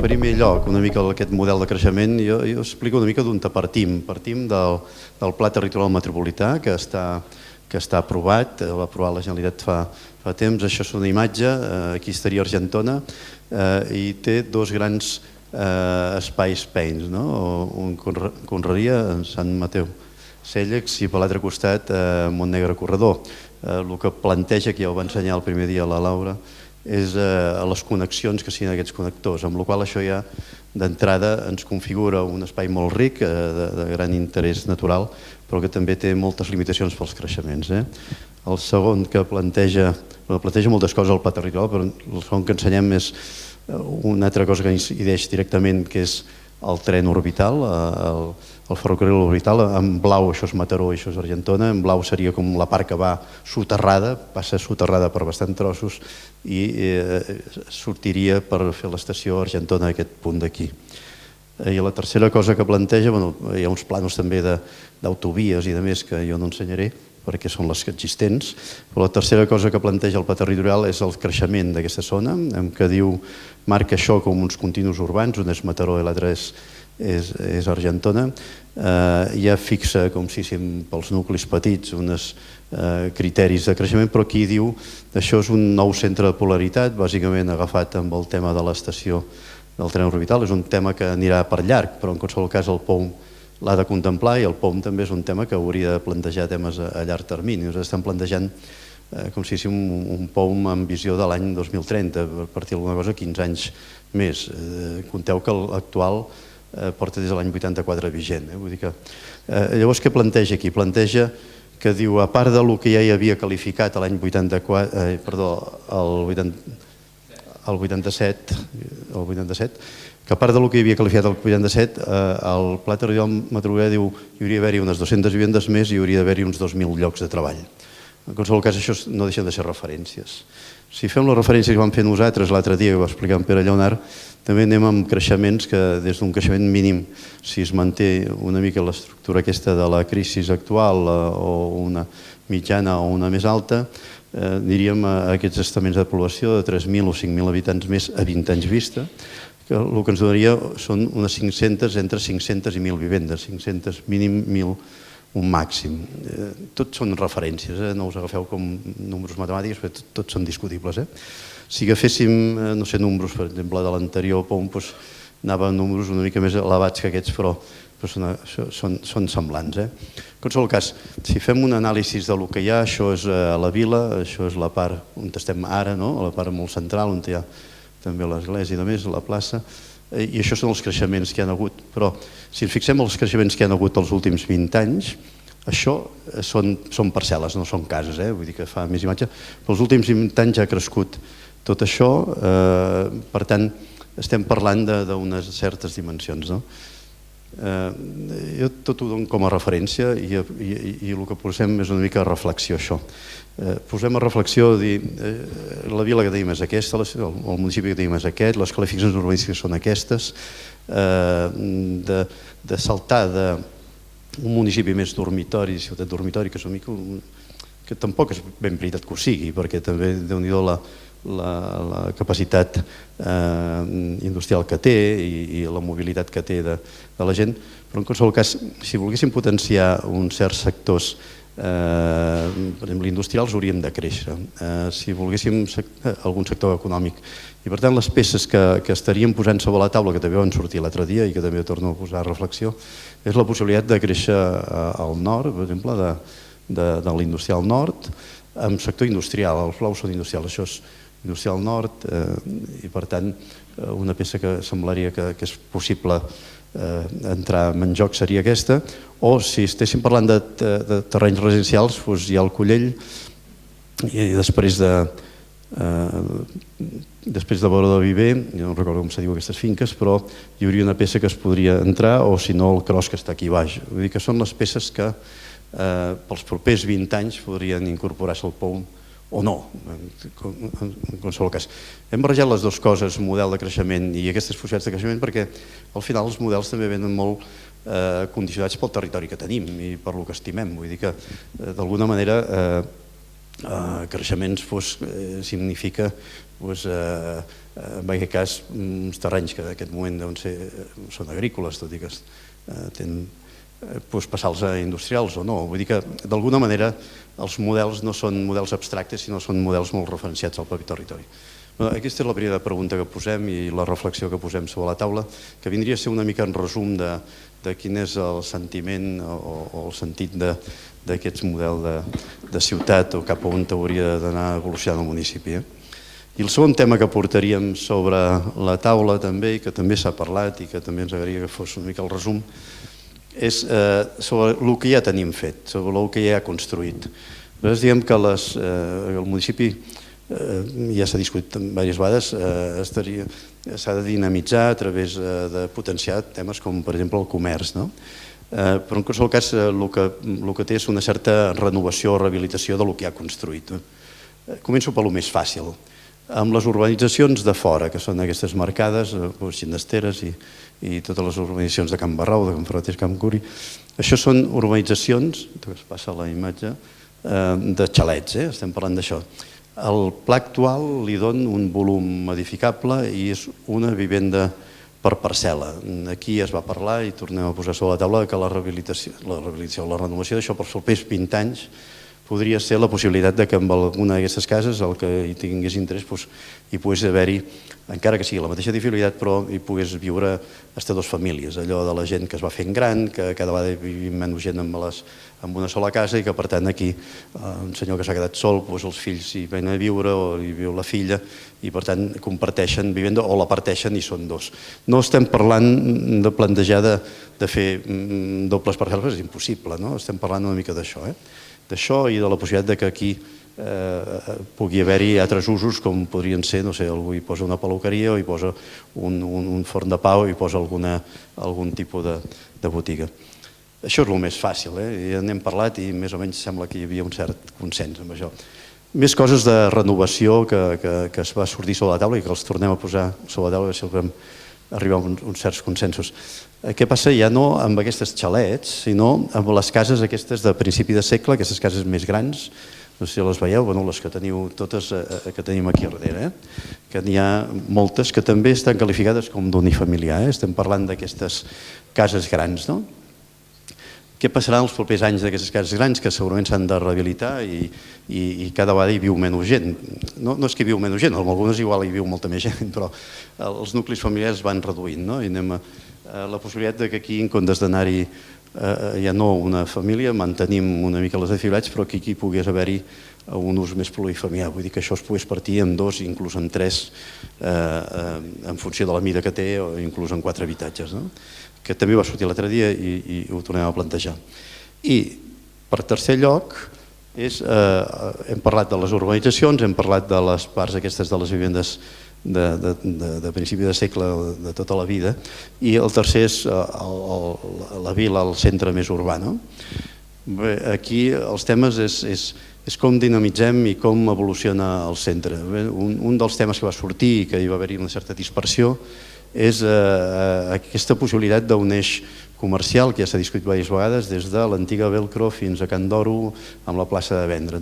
primer lloc, una mica aquest model de creixement, jo explico una mica d'on partim. Partim del Pla Territorial Metropolità, que està aprovat, l'ha aprovat la Generalitat fa temps. Això és una imatge, aquí estaria Argentona, i té dos grans espais peins, un Conreria, Sant Mateu Cèllex, i per l'altre costat Montnegre Corredor. El que planteja, que ja ho va ensenyar el primer dia la Laura, és les connexions que siguin aquests connectors, amb la qual això ja d'entrada ens configura un espai molt ric, de gran interès natural, però que també té moltes limitacions pels creixements. El segon que planteja moltes coses al pla territorial, però el segon que ensenyem és una altra cosa que incideix directament, que és el tren orbital, el ferrocarril orbital. En blau això és Mataró i això és Argentona, en blau seria com la part que va soterrada, passa soterrada per bastants trossos i sortiria per fer l'estació Argentona a aquest punt d'aquí. I la tercera cosa que planteja, hi ha uns plànols també d'autovies i de més que jo no ensenyaré perquè són les existents, però la tercera cosa que planteja el pla territorial és el creixement d'aquesta zona, en què marca això com uns continus urbans, un és Mataró i l'altre és Argentona. Ja fixa, com si pels nuclis petits, uns criteris de creixement, però aquí diu que això és un nou centre de polaritat, bàsicament agafat amb el tema de l'estació del tren orbital. És un tema que anirà per llarg, però en qualsevol cas el POUM l'ha de contemplar, i el POUM també és un tema que hauria de plantejar temes a llarg termini. Nosaltres estem plantejant com si un POUM amb visió de l'any 2030, per partir d'alguna cosa 15 anys més. Compteu que l'actual porta des de l'any 84 vigent. Llavors què planteja aquí? Planteja que diu, a part del que ja hi havia qualificat l'any 87, que a part del que hi havia qualificat el 87, el Pla Territorial Metropolità diu que hi hauria d'haver-hi unes 200 vivendes més i hi hauria d'haver-hi uns 2.000 llocs de treball. En qualsevol cas, això no deixen de ser referències. Si fem les referències que vam fer nosaltres l'altre dia, que ho va explicar en Pere Lleonard, també anem amb creixements que des d'un creixement mínim, si es manté una mica l'estructura aquesta de la crisi actual o una mitjana o una més alta, aniríem a aquests estaments de població de 3.000 o 5.000 habitants més a 20 anys vista, que el que ens donaria són unes 500, entre 500 i 1.000 vivendes, 500 mínim, 1.000 un màxim. Tots són referències, no us agafeu com números matemàtics, perquè tots són discutibles. Si agaféssim, no sé, números, per exemple, de l'anterior POUM, anava a números una mica més elevats que aquests, però són semblants. En qualsevol cas, si fem un anàlisi del que hi ha, això és a la vila, això és la part on estem ara, a la part molt central, on hi ha també l'església i de més, la plaça, i això són els creixements que hi ha hagut. Però si ens fixem els creixements que hi ha hagut els últims 20 anys, això són parcel·les, no són cases, vull dir que fa més imatge, però els últims 20 anys ha crescut tot això, per tant, estem parlant d'unes certes dimensions. Jo tot ho dono com a referència i el que posem és una mica a reflexió, això. Posem a reflexió, la vila que tenim és aquesta, el municipi que tenim és aquest, les qualificacions urbanístiques són aquestes, de saltar d'un municipi més dormitori, ciutat dormitori, que tampoc és ben veritat que ho sigui, perquè també déu-n'hi-do la capacitat industrial que té i la mobilitat que té de la gent, però en qualsevol cas, si volguéssim potenciar uns certs sectors, per exemple, industrials, hauríem de créixer. Si volguéssim algun sector econòmic. I per tant, les peces que estaríem posant sobre la taula, que també van sortir l'altre dia i que també torno a posar a reflexió, és la possibilitat de créixer al nord, per exemple, de l'industrial nord, amb sector industrial. Els blaus són industrials, això és industrial nord, i per tant, una peça que semblaria que és possible entrar en joc seria aquesta, o si estéssim parlant de terrenys residencials, hi ha el Collell, i després de Baró de Viver, jo no recordo com se diu aquestes finques, però hi hauria una peça que es podria entrar, o si no el Cros, que està aquí baix. Vull dir que són les peces que pels propers 20 anys podrien incorporar-se al POUM o no, en qualsevol cas. Hem barrejat les dues coses, model de creixement i aquestes possibilitats de creixement, perquè al final els models també venen molt condicionats pel territori que tenim i per lo que estimem. Vull dir que d'alguna manera creixements significa, en aquest cas, uns terrenys que en aquest moment són agrícoles, tot i que tenen passar-los a industrials o no. Vull dir que, d'alguna manera, els models no són models abstractes, sinó són models molt referenciats al propi territori. Aquesta és la primera pregunta que posem i la reflexió que posem sobre la taula, que vindria a ser una mica en resum de quin és el sentiment o el sentit d'aquest model de ciutat o cap a on hauria d'anar evolucionant el municipi. I el segon tema que portaríem sobre la taula també, i que també s'ha parlat i que també ens agradaria que fos una mica el resum, és sobre el que ja tenim fet, sobre el que ja ha construït. Nosaltres diem que el municipi, ja s'ha discutit diverses vegades, s'ha de dinamitzar a través de potenciar temes com, per exemple, el comerç. Però en qualsevol cas el que té és una certa renovació o rehabilitació del que ha construït. Començo per lo més fàcil. Amb les urbanitzacions de fora, que són aquestes marcades, Ginesteres i totes les urbanitzacions de Can Barrau, de Can Ferretés, Camp Curi, això són urbanitzacions, que es passa la imatge, de xalets, estem parlant d'això. El pla actual li dona un volum edificable i és una vivenda per parcel·la. Aquí es va parlar i tornem a posar sobre la taula que la rehabilitació, la renovació d'això per els propers 20 anys podria ser la possibilitat que en alguna d'aquestes cases el que hi tingués interès hi pogués haver-hi, encara que sigui la mateixa edificabilitat, però hi pogués viure fins a 2 famílies, allò de la gent que es va fent gran, que cada vegada vivim menys gent en una sola casa i que per tant aquí un senyor que s'ha quedat sol, els fills hi venen a viure o hi viu la filla i per tant comparteixen vivenda o la parteixen i són 2. No estem parlant de plantejar de fer dobles parcel·les, és impossible, estem parlant una mica d'això, d'això i de la possibilitat que aquí pugui haver-hi altres usos com podrien ser, no sé, algú hi posa una peluqueria o hi posa un forn de pa o hi posa algun tipus de botiga. Això és el més fàcil, ja n'hem parlat i més o menys sembla que hi havia un cert consens amb això. Més coses de renovació que es va sortir sobre la taula i que els tornem a posar sobre la taula si podem arribar a uns certs consensos. Què passa ja no amb aquestes xalets, sinó amb les cases aquestes de principi de segle, aquestes cases més grans, no sé si les veieu, les que teniu totes que tenim aquí darrere, que n'hi ha moltes que també estan qualificades com d'unifamiliar, estem parlant d'aquestes cases grans, no? Què passarà en els propers anys d'aquestes cases grans que segurament s'han de rehabilitar i cada vegada hi viu menys gent? No és que hi viu menys gent, en algunes igual hi viu molta més gent, però els nuclis familiars van reduint, i anem a la possibilitat que aquí, en comptes d'anar-hi ja no una família, mantenim una mica les edificabilitats, però aquí pogués haver-hi un ús més plurifamiliar, vull dir que això es pogués partir en 2, inclús en 3, en funció de la mida que té, o inclús en 4 habitatges, que també va sortir l'altre dia i ho tornem a plantejar. I, per tercer lloc, hem parlat de les urbanitzacions, hem parlat de les parts aquestes de les vivendes de principi de segle, de tota la vida, i el tercer és la vila, el centre més urbà. Aquí els temes és com dinamitzem i com evoluciona el centre. Un dels temes que va sortir i que hi va haver-hi una certa dispersió és aquesta possibilitat d'un eix comercial que ja s'ha discutit diverses vegades des de l'antiga Velcro fins a Can Doro amb la plaça de Vendre.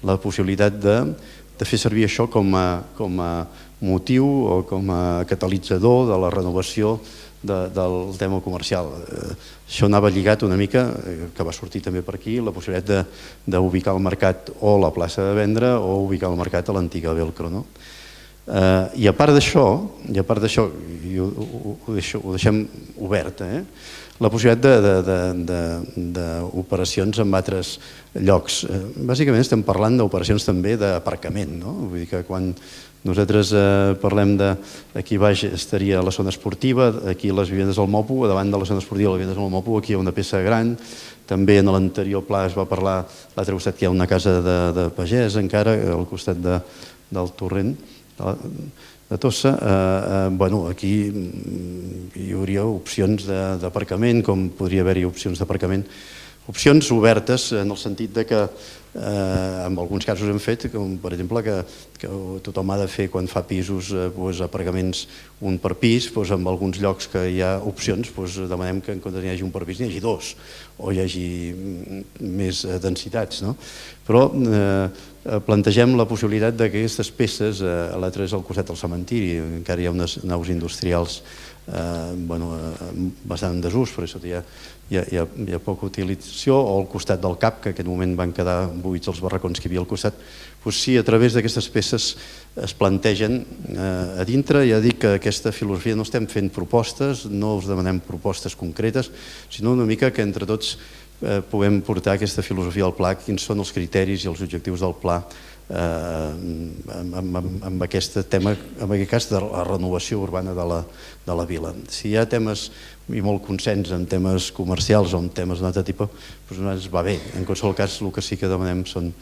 La possibilitat de fer servir això com a motiu o com a catalitzador de la renovació del tema comercial. Això anava lligat una mica, que va sortir també per aquí, la possibilitat d'ubicar el mercat o a la plaça de Vendre o ubicar el mercat a l'antiga Velcro. I a part d'això, ho deixem obert, la possibilitat d'operacions en altres llocs. Bàsicament estem parlant d'operacions també d'aparcament. Vull dir que quan nosaltres parlem d'aquí baix estaria la zona esportiva, aquí les vivendes del Mopo, davant de la zona esportiva les vivendes del Mopo, aquí hi ha una peça gran, també en l'anterior pla es va parlar, a l'altre costat que hi ha una casa de pagès encara, al costat del torrent, de Tossa. Aquí hi hauria opcions d'aparcament, com podria haver-hi opcions d'aparcament opcions obertes en el sentit de que en alguns casos hem fet, com per exemple que tothom ha de fer quan fa pisos aparcaments un per pis, en alguns llocs que hi ha opcions demanem que en comptes n'hi hagi un per pis n'hi hagi dos o hi hagi més densitats, però plantegem la possibilitat que aquestes peces, l'altre és al costat del cementiri, encara hi ha unes naus industrials bastant en desús, per això hi ha poca utilització, o al costat del CAP, que en aquest moment van quedar buits els barracons que hi havia al costat. Sí, a través d'aquestes peces es plantegen a dintre. Ja dic que aquesta filosofia no estem fent propostes, no us demanem propostes concretes, sinó una mica que entre tots puguem portar aquesta filosofia al pla, quins són els criteris i els objectius del pla amb aquest tema, en aquest cas de la renovació urbana de la vila. Si hi ha temes i molt consens en temes comercials o en temes d'un altre tipus, doncs va bé. En qualsevol cas, el que sí que demanem són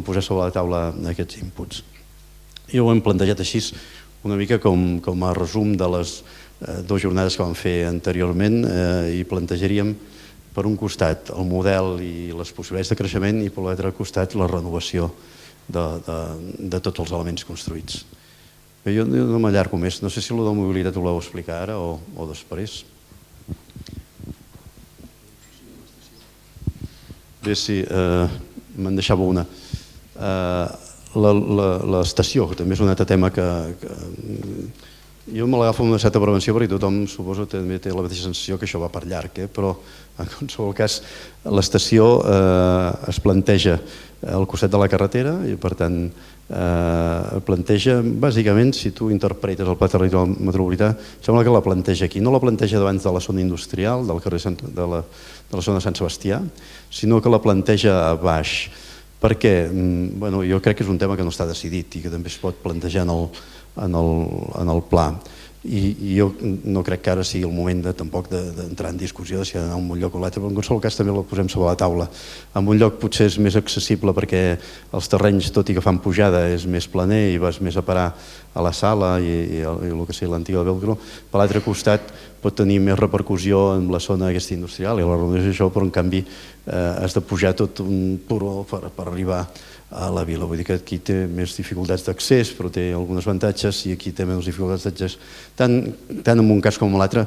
posar sobre la taula aquests inputs. I ho hem plantejat així una mica com a resum de les dues jornades que vam fer anteriorment i plantejaríem per un costat el model i les possibilitats de creixement i per l'altre costat la renovació de tots els elements construïts. Jo no m'allargo més, no sé si el de mobilitat ho voleu explicar ara o després. Bé, sí, me'n deixava una. L'estació, que també és un altre tema que jo me l'agafo amb una certa prevenció perquè tothom, suposo, també té la mateixa sensació que això va per llarg, però en qualsevol cas l'estació es planteja al costat de la carretera i per tant planteja, bàsicament, si tu interpretes el pla territorial metropolità, sembla que la planteja aquí, no la planteja davant de la zona industrial, del carrer de la zona de Sant Sebastià, sinó que la planteja a baix, perquè jo crec que és un tema que no està decidit i que també es pot plantejar en el pla. I jo no crec que ara sigui el moment tampoc d'entrar en discussió de si ha d'anar a un lloc o l'altre, però en qualsevol cas també la posem sobre la taula. En un lloc potser és més accessible perquè els terrenys, tot i que fan pujada, és més planer i vas més a parar a la Sala i el que sigui l'antiga Velcro. Per l'altre costat pot tenir més repercussió en la zona aquesta industrial i la renovació d'això, però en canvi has de pujar tot un turó per arribar a la vila. Vull dir que aquí té més dificultats d'accés, però té alguns avantatges, i aquí té menys dificultats d'accés. Tant en un cas com en l'altre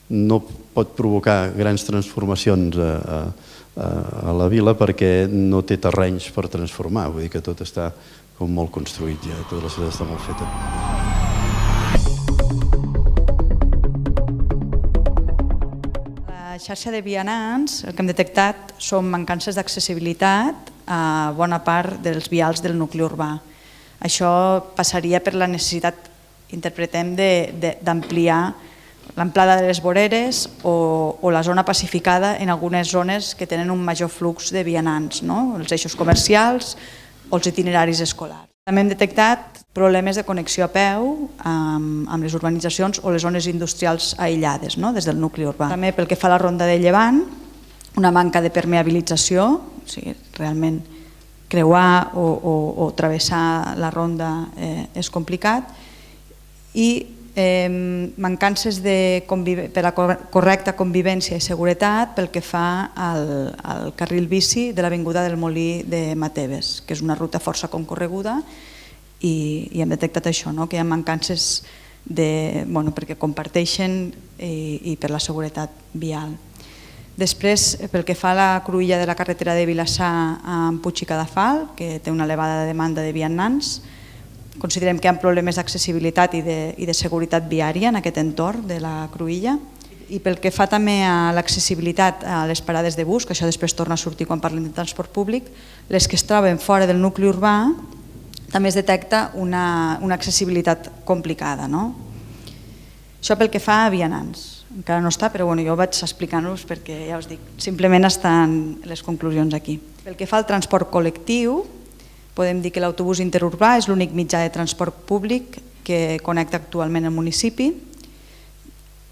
no pot provocar grans transformacions a la vila perquè no té terrenys per transformar. Vull dir que tot està com molt construït ja, tota la ciutat està molt feta. La xarxa de vianants, el que hem detectat són mancances d'accessibilitat a bona part dels vials del nucli urbà. Això passaria per la necessitat, interpretem, d'ampliar l'amplada de les voreres o la zona pacificada en algunes zones que tenen un major flux de vianants, els eixos comercials o els itineraris escolars. També hem detectat problemes de connexió a peu amb les urbanitzacions o les zones industrials aïllades des del nucli urbà. També pel que fa a la ronda de Llevant, una manca de permeabilització, o sigui, realment creuar o travessar la ronda és complicat, i mancances per a correcta convivència i seguretat pel que fa al carril bici de l'avinguda del Molí de Mateves, que és una ruta força concorreguda, i hem detectat això, que hi ha mancances perquè comparteixen i per la seguretat vial. Després, pel que fa a la cruïlla de la carretera de Vilassar amb Puig i Cadafal, que té una elevada demanda de vianants, considerem que hi ha problemes d'accessibilitat i de seguretat viària en aquest entorn de la cruïlla. I pel que fa també a l'accessibilitat a les parades de bus, que això després torna a sortir quan parlem de transport públic, les que es troben fora del nucli urbà també es detecta una accessibilitat complicada. Això pel que fa a vianants. Encara no està, però jo vaig explicant-vos perquè, ja us dic, simplement estan les conclusions aquí. Pel que fa al transport col·lectiu, podem dir que l'autobús interurbà és l'únic mitjà de transport públic que connecta actualment el municipi,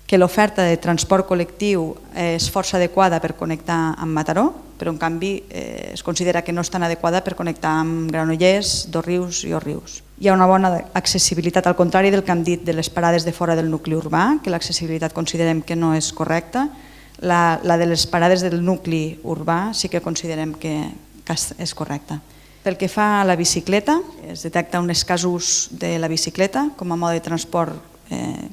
que l'oferta de transport col·lectiu és força adequada per connectar amb Mataró, però en canvi es considera que no és tan adequada per connectar amb Granollers, Dosrius i Òrrius. Hi ha una bona accessibilitat, al contrari del que hem dit de les parades de fora del nucli urbà, que l'accessibilitat considerem que no és correcta. La de les parades del nucli urbà sí que considerem que és correcta. Pel que fa a la bicicleta, es detecta un escàs ús de la bicicleta com a mode de transport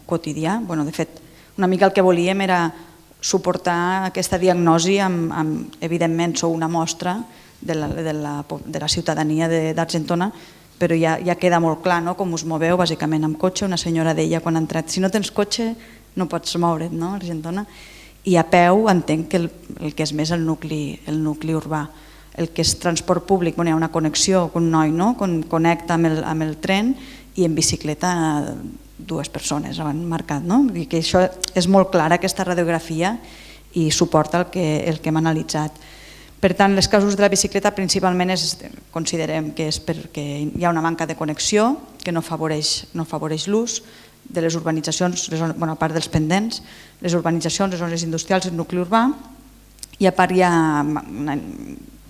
quotidià. De fet, una mica el que volíem era suportar aquesta diagnosi amb evidentment, sou una mostra de la ciutadania d'Argentona, però ja queda molt clar com us moveu, bàsicament amb cotxe. Una senyora deia quan ha entrat, si no tens cotxe no pots moure't, no, Argentona? I a peu entenc que el que és més el nucli urbà. El que és transport públic, hi ha una connexió, un noi connecta amb el tren i en bicicleta dues persones han marcat. I que això és molt clara, aquesta radiografia, i suporta el que hem analitzat. Per tant, els casos de la bicicleta principalment considerem que és perquè hi ha una manca de connexió que no afavoreix l'ús de les urbanitzacions, a part dels pendents, les urbanitzacions, les zones industrials, el nucli urbà, i a part hi ha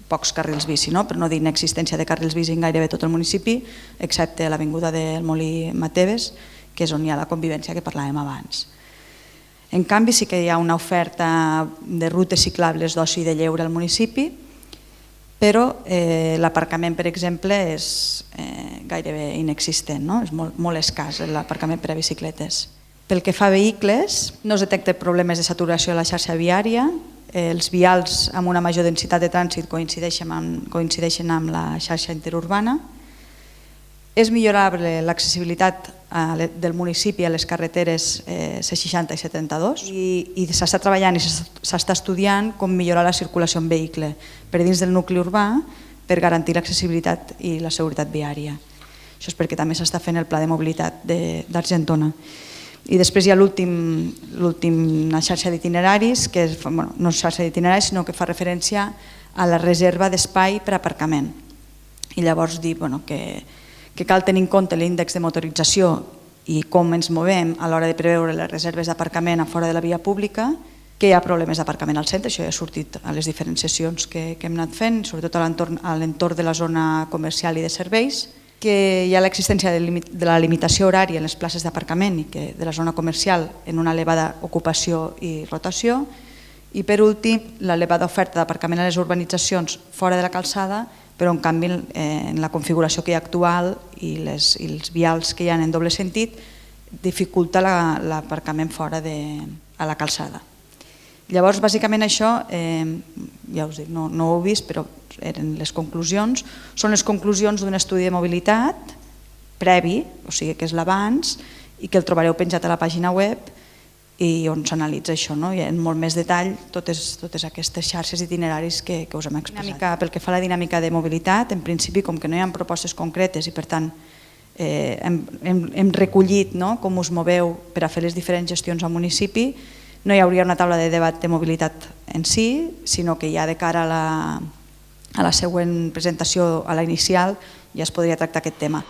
pocs carrils bici, per no dir inexistència de carrils bici en gairebé tot el municipi, excepte l'avinguda del Molí Mateves, que és on hi ha la convivència que parlàvem abans. En canvi, sí que hi ha una oferta de rutes ciclables d'oci i de lleure al municipi, però l'aparcament, per exemple, és gairebé inexistent, és molt escàs l'aparcament per a bicicletes. Pel que fa a vehicles, no es detecten problemes de saturació a la xarxa viària, els vials amb una major densitat de trànsit coincideixen amb la xarxa interurbana. És millorable l'accessibilitat del municipi a les carreteres C60 i C32 i s'està treballant i s'està estudiant com millorar la circulació en vehicle per dins del nucli urbà per garantir l'accessibilitat i la seguretat viària. Això és perquè també s'està fent el pla de mobilitat d'Argentona. I després hi ha l'última xarxa d'itineraris, que no és xarxa d'itineraris, sinó que fa referència a la reserva d'espai per aparcament. I llavors dir que cal tenir en compte l'índex de motorització i com ens movem a l'hora de preveure les reserves d'aparcament a fora de la via pública, que hi ha problemes d'aparcament al centre, això ja ha sortit a les diferents sessions que hem anat fent, sobretot a l'entorn de la zona comercial i de serveis, que hi ha l'existència de la limitació horària en les places d'aparcament i que de la zona comercial en una elevada ocupació i rotació, i per últim l'elevada oferta d'aparcament a les urbanitzacions fora de la calçada, però en canvi en la configuració que hi ha actual i els vials que hi ha en doble sentit dificulta l'aparcament fora de la calçada. Llavors, bàsicament això, ja us dic, no ho he vist, però eren les conclusions. Són les conclusions d'un estudi de mobilitat previ, o sigui que és l'abans, i que el trobareu penjat a la pàgina web i on s'analitza això, i en molt més detall totes aquestes xarxes itineraris que us hem expressat. Pel que fa a la dinàmica de mobilitat, en principi, com que no hi ha propostes concretes i per tant hem recollit com us moveu per a fer les diferents gestions al municipi, no hi hauria una taula de debat de mobilitat en si, sinó que ja de cara a la següent presentació, a la inicial, ja es podria tractar aquest tema.